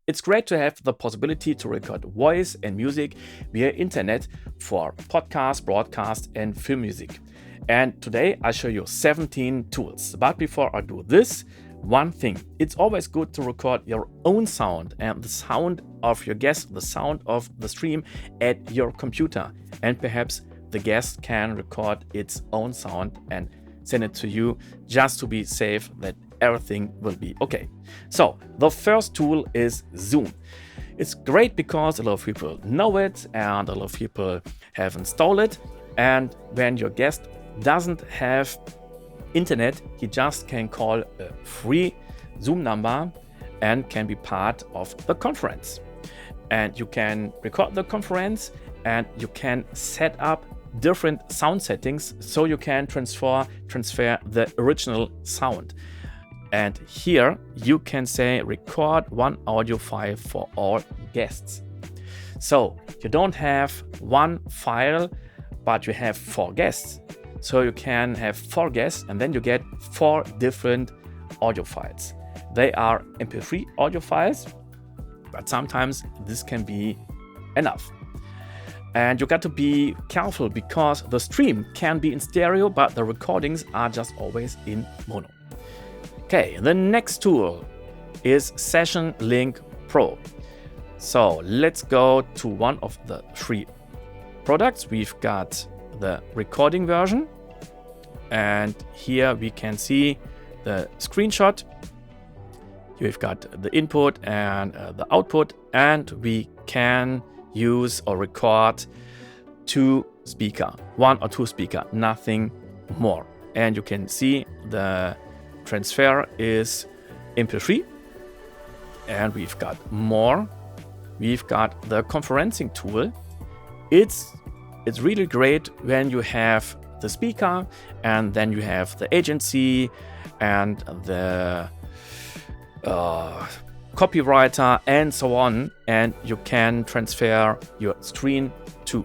It's great to have the possibility to record voice and music via internet for podcast, broadcast, and film music. And today I show you 17 tools. But before I do this, one thing, it's always good to record your own sound and the sound of your guest, the sound of the stream at your computer. And perhaps the guest can record its own sound and send it to you just to be safe that everything will be okay. So the first tool is Zoom. It's great because a lot of people know it and a lot of people have installed it. And when your guest doesn't have internet, he just can call a free Zoom number and can be part of the conference. And you can record the conference and you can set up different sound settings so you can transfer the original sound. And here you can say record one audio file for all guests. So you don't have one file, but you have 4 guests. So you can have 4 guests and then you get 4 different audio files. They are MP3 audio files, but sometimes this can be enough. And you got to be careful because the stream can be in stereo, but the recordings are just always in mono. Okay, the next tool is SessionLink Pro. So let's go to one of the 3 products. We've got the recording version, and here we can see the screenshot. We've got the input and the output, and we can use or record 2 speakers, 1 or 2 speakers, nothing more. And you can see the transfer is MP3, and we've got more. We've got the conferencing tool. It's really great when you have the speaker and then you have the agency and the copywriter and so on, and you can transfer your screen too.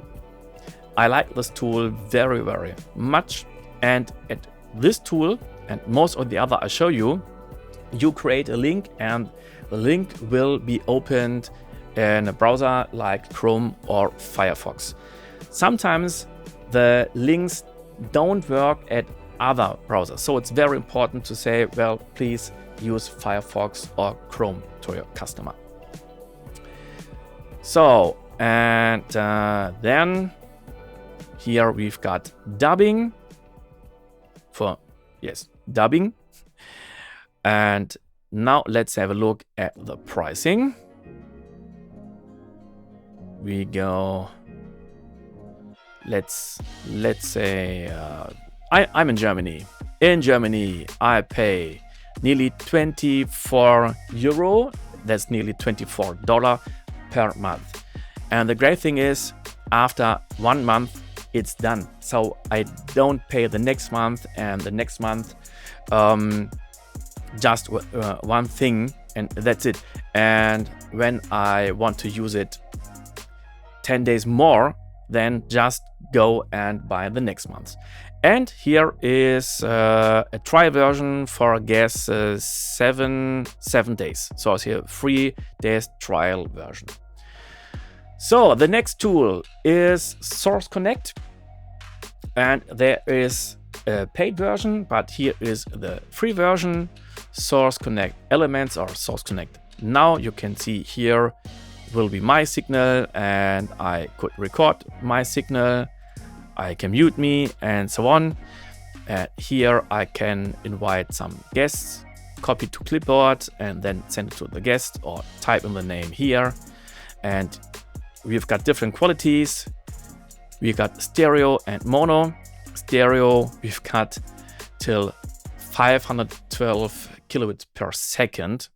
I like this tool very, very much. And at this tool and most of the other I show you, you create a link and the link will be opened in a browser like Chrome or Firefox. Sometimes the links don't work at other browsers. So it's very important to say, well, please use Firefox or Chrome to your customer. So, and then here we've got dubbing for, yes, dubbing. And now let's have a look at the pricing. We go, let's say I'm in Germany. In Germany, I pay nearly 24 euro. That's nearly $24 per month. And the great thing is, after 1 month, it's done. So I don't pay the next month and the next month, just one thing, and that's it. And when I want to use it 10 days more, then just go and buy the next month. And here is a trial version for, I guess, 7 days. So it's here 3 days trial version. So the next tool is Source Connect, and there is a paid version, but here is the free version, Source Connect Elements or Source Connect. Now you can see here will be my signal, and I could record my signal. I can mute me and so on. Here I can invite some guests, copy to clipboard and then send it to the guest or type in the name here. And we've got different qualities. We've got stereo and mono. Stereo, we've got till 512 kilobits per second,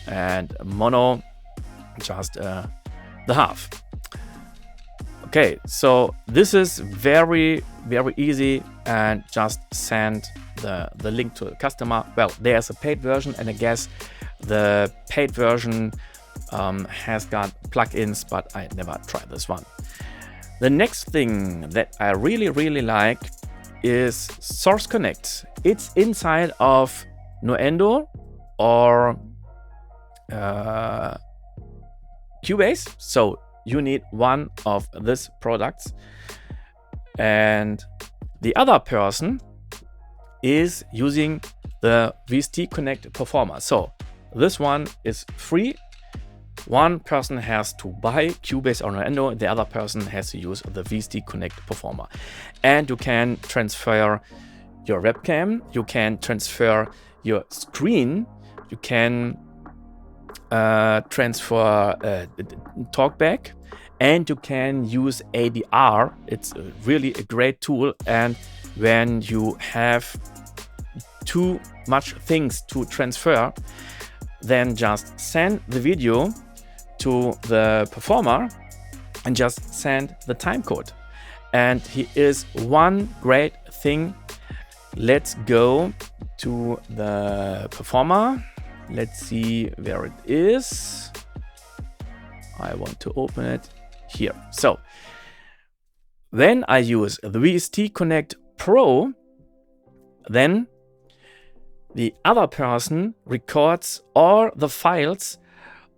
and mono just the half. Okay, so this is very, very easy, and just send the link to the customer. Well, there's a paid version, and I guess the paid version has got plugins, but I never tried this one. The next thing that I really, really like is Source Connect. It's inside of Nuendo or Cubase, so you need one of these products, and the other person is using the VST Connect Performer. So this one is free. One person has to buy Cubase or Nuendo, the other person has to use the VST Connect Performer. And you can transfer your webcam, you can transfer your screen, you can transfer TalkBack, and you can use ADR. It's really a great tool, and when you have too much things to transfer, then just send the video to the performer and just send the timecode. And here is one great thing. Let's go to the performer. Let's see where it is. I want to open it here. So when I use the VST Connect Pro, then the other person records all the files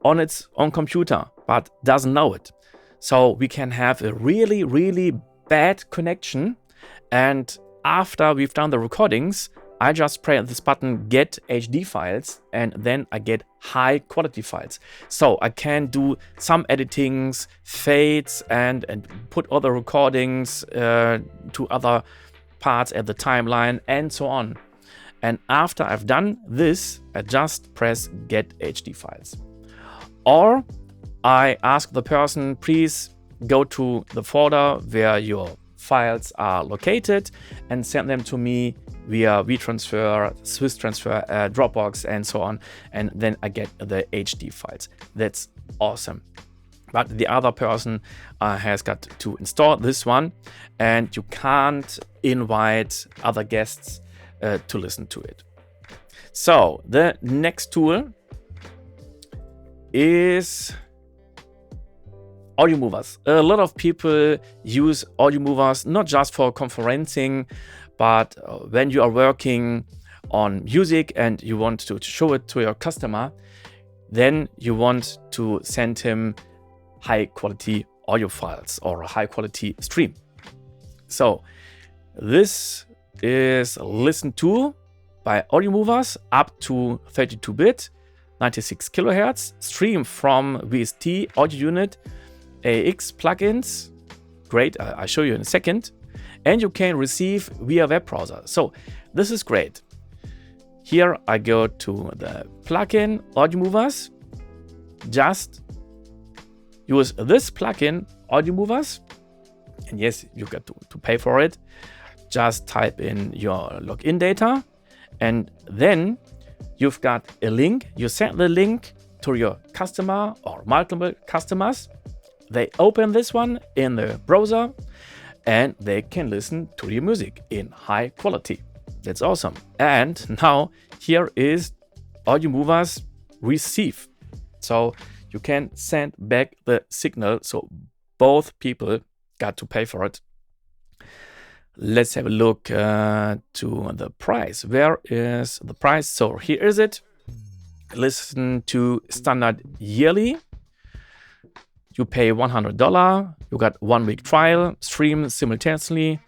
on its own computer, but doesn't know it. So we can have a really, really bad connection. And after we've done the recordings, I just press this button, get HD files, and then I get high quality files. So I can do some editings, fades, and put other recordings to other parts at the timeline and so on. And after I've done this, I just press get HD files. Or I ask the person, please go to the folder where your files are located and send them to me via WeTransfer, Swiss Transfer, Dropbox, and so on. And then I get the HD files. That's awesome. But the other person has got to install this one, and you can't invite other guests to listen to it. So the next tool is audio movers. A lot of people use audio movers not just for conferencing, but when you are working on music and you want to show it to your customer, then you want to send him high quality audio files or a high quality stream. So this is Listen.to by Audio Movers, up to 32-bit, 96 kilohertz, stream from VST audio unit, AX plugins, great, I'll show you in a second, and you can receive via web browser. So this is great. Here I go to the plugin Audio Movers, just use this plugin Audio Movers, and yes, you got to pay for it. Just type in your login data, and then you've got a link. You send the link to your customer or multiple customers. They open this one in the browser and they can listen to your music in high quality. That's awesome. And now here is Audio Movers receive. So you can send back the signal. So both people got to pay for it. Let's have a look to the price. Where is the price? So here is it. Listen.to standard yearly. You pay $100. You got 1 week trial. Stream simultaneously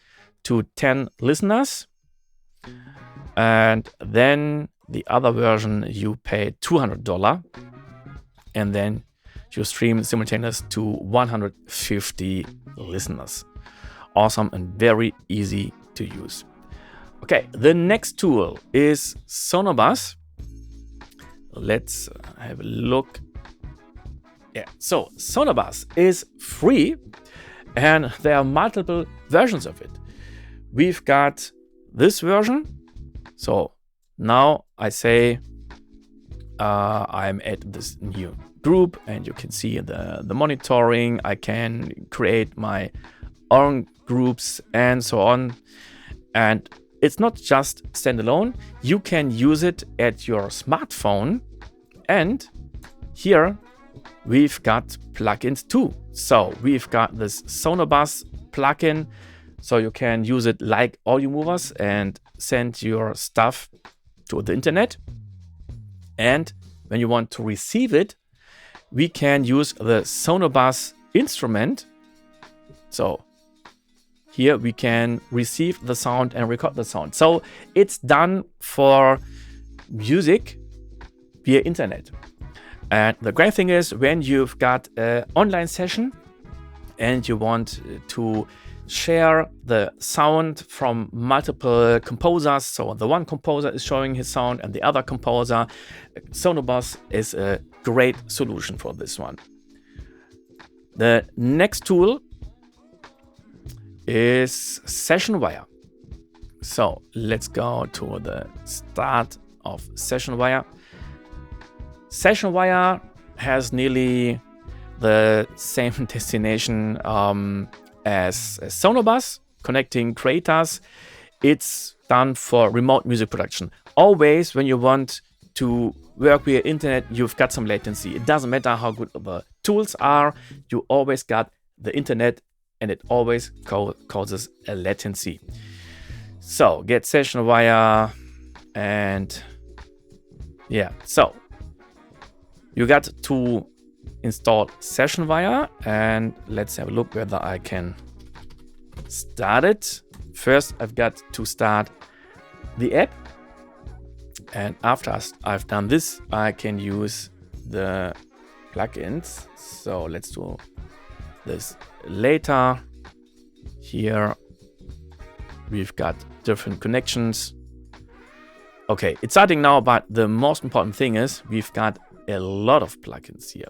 to 10 listeners. And then the other version, you pay $200. And then you stream simultaneous to 150 listeners. Awesome and very easy to use. Okay, the next tool is Sonobus. Let's have a look. Yeah, so Sonobus is free and there are multiple versions of it. We've got this version. So now I say I'm at this new group and you can see the monitoring. I can create my own groups and so on. And it's not just standalone. You can use it at your smartphone. And here we've got plugins too. So we've got this Sonobus plugin. So you can use it like Audio Movers and send your stuff to the internet. And when you want to receive it, we can use the Sonobus instrument. So here we can receive the sound and record the sound. So it's done for music via internet. And the great thing is, when you've got an online session and you want to share the sound from multiple composers, so the one composer is showing his sound and the other composer, Sonobus is a great solution for this one. The next tool is SessionWire. So let's go to the start of SessionWire. SessionWire has nearly the same destination as Sonobus, connecting creators. It's done for remote music production. Always when you want to work via internet, you've got some latency. It doesn't matter how good the tools are, you always got the internet, and it always causes a latency. So get SessionWire, and yeah, so you got to install SessionWire, and let's have a look whether I can start it. First, I've got to start the app, and after I've done this, I can use the plugins. So let's do this later. Here we've got different connections. Okay, it's starting now, but the most important thing is we've got a lot of plugins here.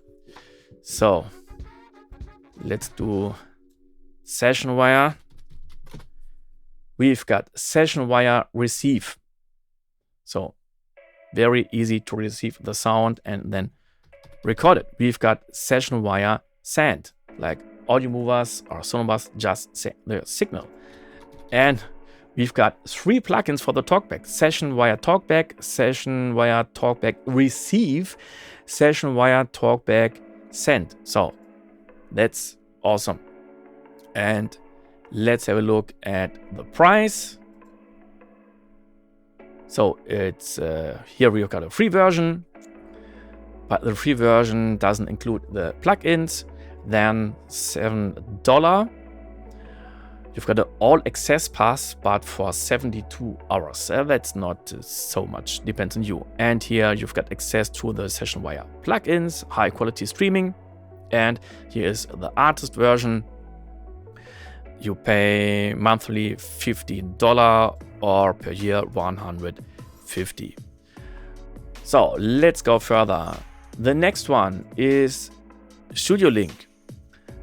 So let's do SessionWire. We've got SessionWire Receive. So very easy to receive the sound and then record it. We've got SessionWire Send, like audio movers or Sonobus just send the signal. And we've got 3 plugins for the TalkBack: SessionWire TalkBack, SessionWire TalkBack Receive, SessionWire TalkBack Send. So that's awesome. And let's have a look at the price. So it's here we've got a free version, but the free version doesn't include the plugins. Then $7. You've got an all access pass, but for 72 hours. That's not so much, depends on you. And here you've got access to the SessionWire plugins, high quality streaming. And here is the artist version. You pay monthly $15 or per year $150. So let's go further. The next one is StudioLink.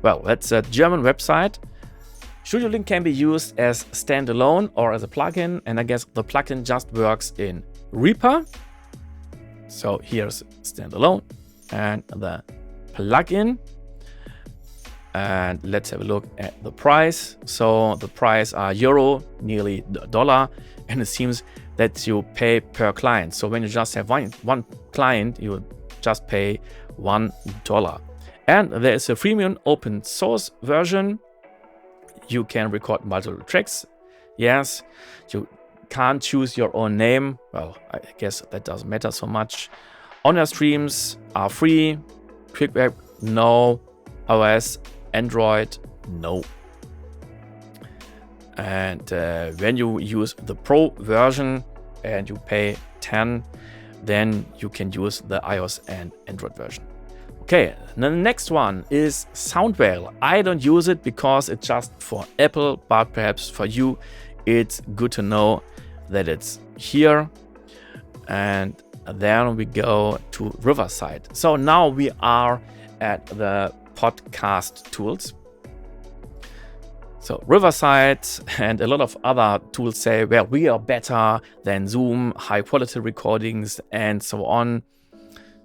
Well, that's a German website. StudioLink can be used as standalone or as a plugin, and I guess the plugin just works in Reaper. So here's standalone and the plugin. And let's have a look at the price. So the price are euro, nearly $1, and it seems that you pay per client. So when you just have one client, you just pay $1. And there is a freemium open source version. You can record multiple tracks. Yes, you can't choose your own name. Well, I guess that doesn't matter so much. On-air streams are free. Quick web, no. iOS, Android, no. And when you use the Pro version and you pay 10, then you can use the iOS and Android version. Okay, the next one is Soundwhale. I don't use it because it's just for Apple, but perhaps for you, it's good to know that it's here. And then we go to Riverside. So now we are at the podcast tools. So Riverside and a lot of other tools say, well, we are better than Zoom, high quality recordings, and so on.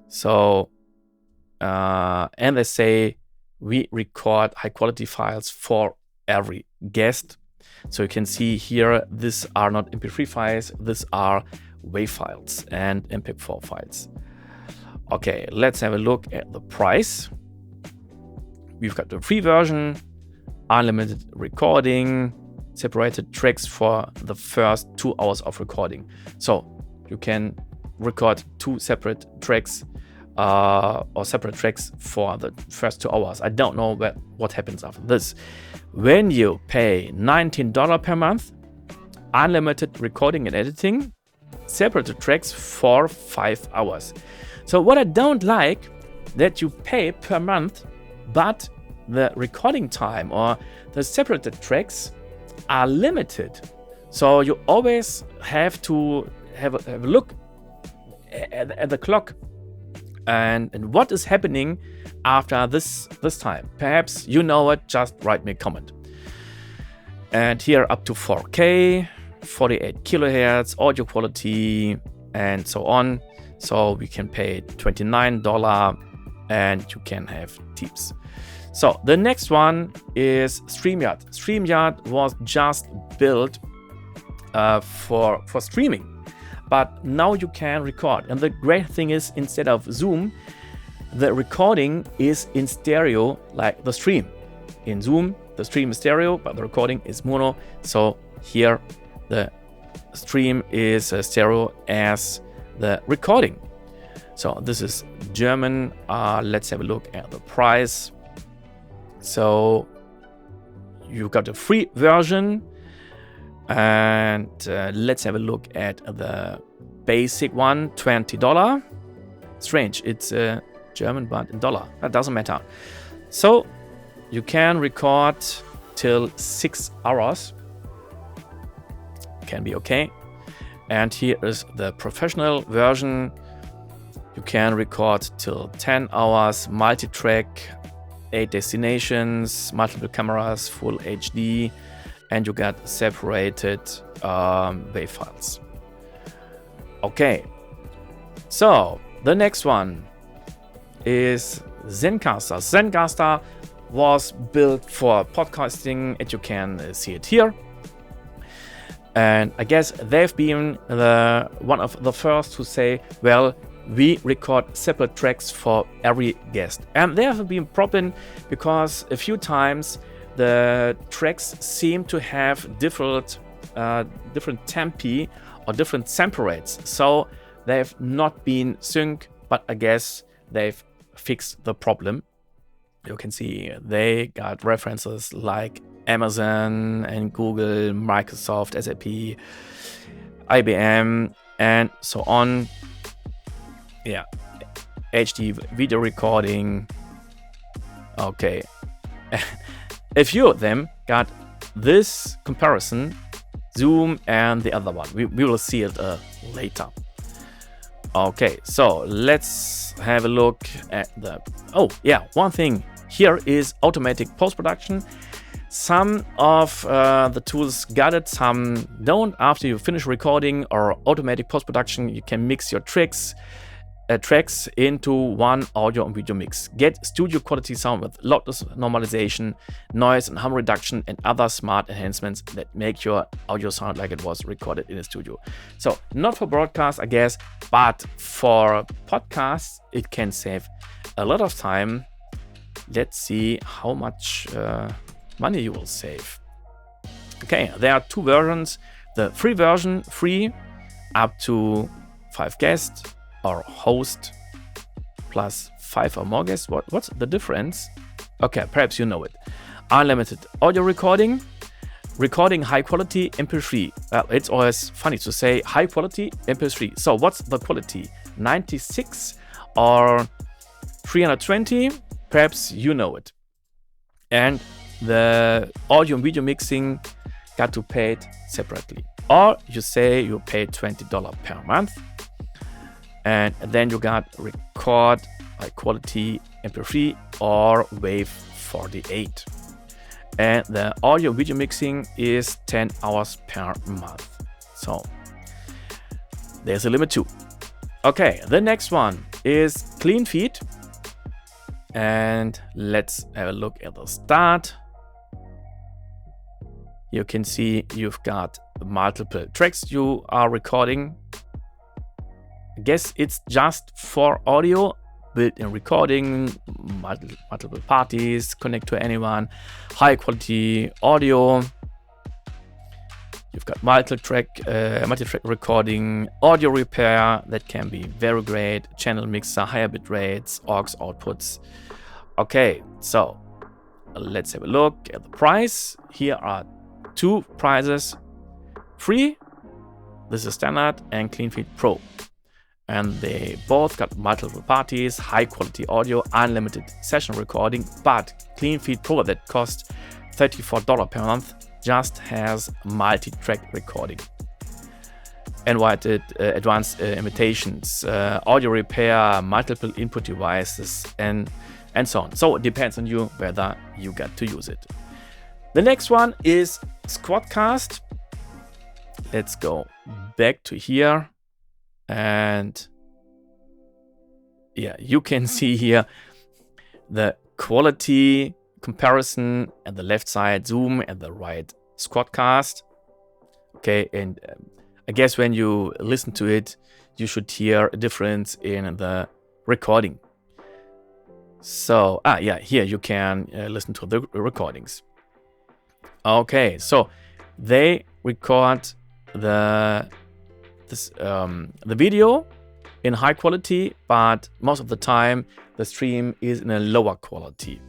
So and they say we record high quality files for every guest. So you can see here, these are not MP3 files, these are WAV files and MP4 files. Okay, let's have a look at the price. We've got the free version, unlimited recording, separated tracks for the first 2 hours of recording. So you can record 2 separate tracks or separate tracks for the first 2 hours. I don't know what happens after this. When you pay $19 per month, unlimited recording and editing, separate tracks for 5 hours. So what I don't like, that you pay per month, but the recording time or the separated tracks are limited. So you always have to have a look at the clock and what is happening after this time. Perhaps you know it, just write me a comment. And here up to 4K, 48 kilohertz, audio quality, and so on. So we can pay $29 and you can have tips. So the next one is Streamyard. Streamyard was just built for streaming, but now you can record. And the great thing is, instead of Zoom, the recording is in stereo like the stream. In Zoom, the stream is stereo, but the recording is mono. So here the stream is stereo as the recording. So this is German. Let's have a look at the price. So you got a free version, and let's have a look at the basic one, $20. Strange, it's German but in dollar. That doesn't matter. So you can record till 6 hours. Can be okay. And here is the professional version. You can record till 10 hours, multi-track, 8 destinations, multiple cameras, full HD, and you got separated WAV files. Okay, so the next one is Zencastr. Zencastr was built for podcasting, and you can see it here. And I guess they've been one of the first to say, well, we record separate tracks for every guest. And there have been a problem because a few times the tracks seem to have different tempi or different sample rates. So they've not been synced, but I guess they've fixed the problem. You can see they got references like Amazon and Google, Microsoft, SAP, IBM, and so on. Yeah, HD video recording. Okay. A few of them got this comparison, Zoom and the other one. We will see it later. Okay, so let's have a look at the... Oh, yeah, one thing. Here is automatic post-production. Some of the tools got it, some don't. After you finish recording or automatic post-production, you can mix your tracks into one audio and video mix. Get studio quality sound with loudness normalization, noise and hum reduction, and other smart enhancements that make your audio sound like it was recorded in a studio. So not for broadcast, I guess, but for podcasts, it can save a lot of time. Let's see how much money you will save. Okay, there are 2 versions. The free version, free up to 5 guests, or host plus 5 or more guests. What's the difference? Okay, perhaps you know it. Unlimited audio recording high quality MP3. It's always funny to say high quality MP3. So what's the quality? 96 or 320? Perhaps you know it. And the audio and video mixing got to pay it separately. Or you say you pay $20 per month. And then you got record high quality MP3 or WAV 48. And the audio video mixing is 10 hours per month. So there's a limit too. Okay, the next one is cleanfeed. And let's have a look at the start. You can see you've got multiple tracks you are recording. I guess it's just for audio, built-in recording, multiple parties, connect to anyone, high quality audio. You've got multi-track recording, audio repair that can be very great, channel mixer, higher bit rates, aux outputs. Okay, so let's have a look at the price. Here are two prices: free, this is standard, and cleanfeed Pro. And they both got multiple parties, high quality audio, unlimited session recording, but cleanfeed Pro that costs $34 per month just has multi-track recording, invited advanced imitations, audio repair, multiple input devices, and so on. So it depends on you whether you get to use it. The next one is Squadcast. Let's go back to here, and yeah, you can see here the quality comparison at the left side, Zoom, and the right, Squadcast. Okay, and I guess when you listen to it, you should hear a difference in the recording. So, yeah, here you can listen to the recordings. Okay, so they record the video in high quality, but most of the time the stream is in a lower quality.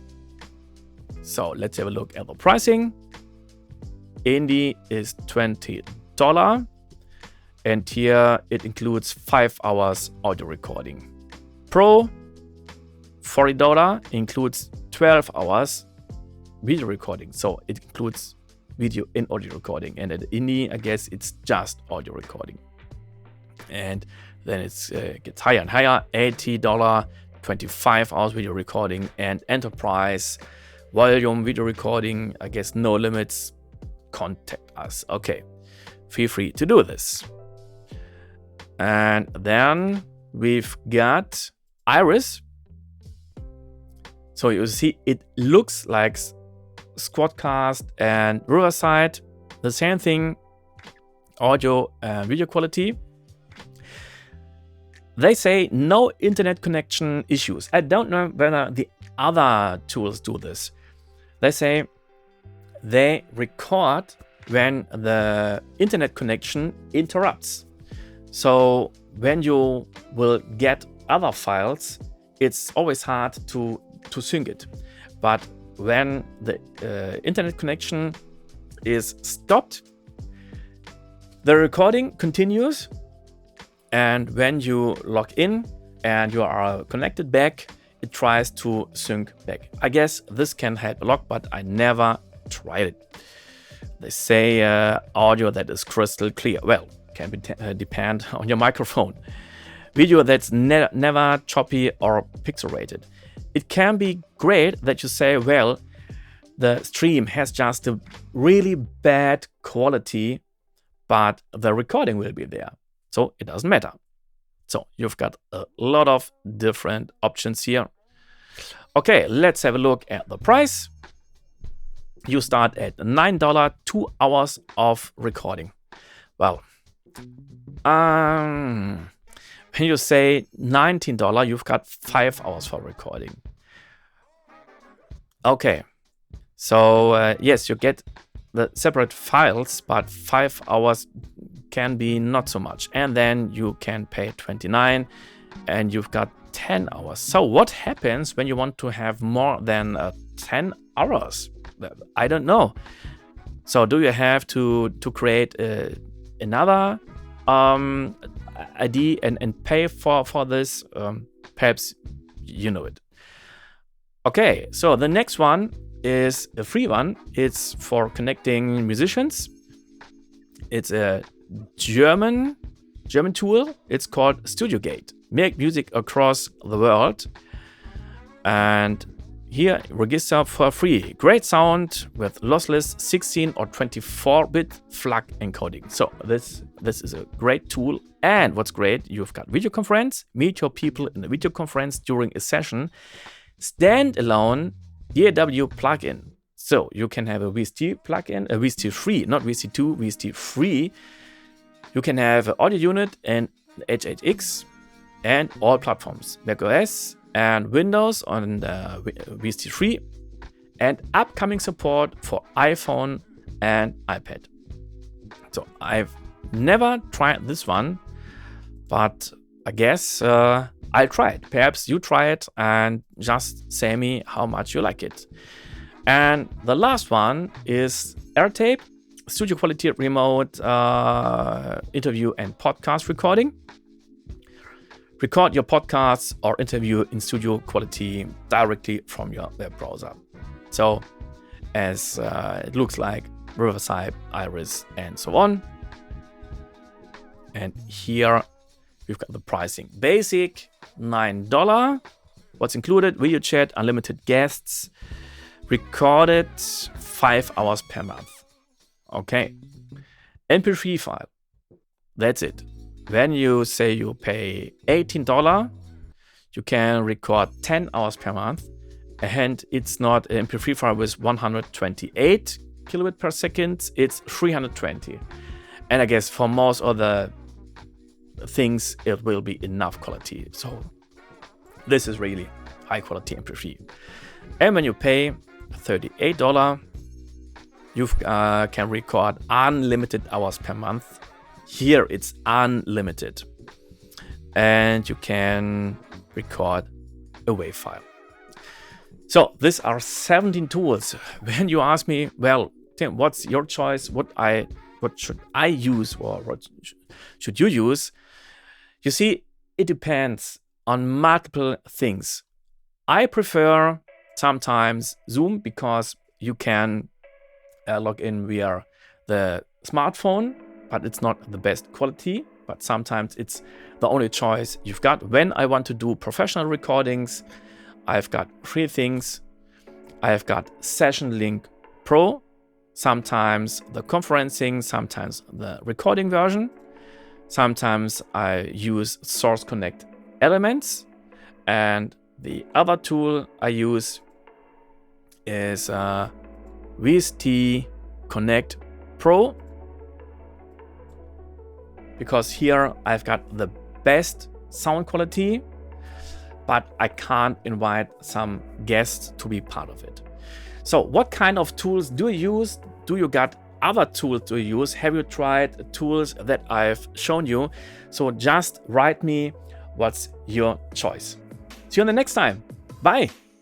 So let's have a look at the pricing. Indie is $20, and here it includes 5 hours audio recording. Pro, $40, includes 12 hours video recording. So it includes video and audio recording. And at Indie, I guess it's just audio recording. And then it gets higher and higher, $80, 25 hours video recording, and Enterprise volume video recording, I guess no limits, contact us. Okay, feel free to do this. And then we've got Iris. So you see it looks like Squadcast and Riverside, the same thing, audio and video quality. They say no internet connection issues. I don't know whether the other tools do this. They say they record when the internet connection interrupts. So when you will get other files, it's always hard to sync it. But when the internet connection is stopped, the recording continues. And when you log in and you are connected back, it tries to sync back. I guess this can help a lot, but I never tried it. They say audio that is crystal clear. Well, can depend on your microphone. Video that's never choppy or pixelated. It can be great that you say, well, the stream has just a really bad quality, but the recording will be there. So it doesn't matter. So you've got a lot of different options here. Okay, let's have a look at the price. You start at $9, 2 hours of recording. Well, when you say $19, you've got 5 hours for recording. Okay, so yes, you get the separate files, but 5 hours can be not so much. And then you can pay $29 and you've got 10 hours. So what happens when you want to have more than 10 hours? I don't know. So do you have to create another ID and pay for this? Perhaps you know it. Okay, so the next one is a free one. It's for connecting musicians. It's a German tool. It's called StudioGate. Make music across the world. And here, register for free. Great sound with lossless 16 or 24-bit FLAC encoding. So this is a great tool. And what's great, you've got video conference, meet your people in a video conference during a session, standalone DAW plugin. So you can have a VST plugin, a VST free, not VST2, VST free. You can have an audio unit and H8X and all platforms, macOS and Windows on the VST free, and upcoming support for iPhone and iPad. So I've never tried this one, but I guess I'll try it. Perhaps you try it and just say me how much you like it. And the last one is AirTape, studio quality remote interview and podcast recording. Record your podcasts or interview in studio quality directly from your web browser. So as it looks like Riverside, Iris, and so on. And here we've got the pricing. Basic, $9. What's included? Video chat, unlimited guests, recorded 5 hours per month. Okay. MP3 file. That's it. When you say you pay $18, you can record 10 hours per month. And it's not an MP3 file with 128 kilobit per second, it's 320. And I guess for most other things, it will be enough quality. So this is really high quality MP3. And when you pay $38, you can record unlimited hours per month. Here it's unlimited. And you can record a WAV file. So these are 17 tools. When you ask me, well, Tim, what's your choice? What should I use, or what should you use? You see, it depends on multiple things. I prefer sometimes Zoom because you can log in via the smartphone, but it's not the best quality. But sometimes it's the only choice you've got. When I want to do professional recordings, I've got 3 things. I've got SessionLink Pro, sometimes the conferencing, sometimes the recording version. Sometimes I use Source Connect elements. And the other tool I use is VST Connect Pro, because here I've got the best sound quality, but I can't invite some guests to be part of it. So what kind of tools do you use? Do you got other tools to use? Have you tried tools that I've shown you? So just write me what's your choice. See you on the next time. Bye.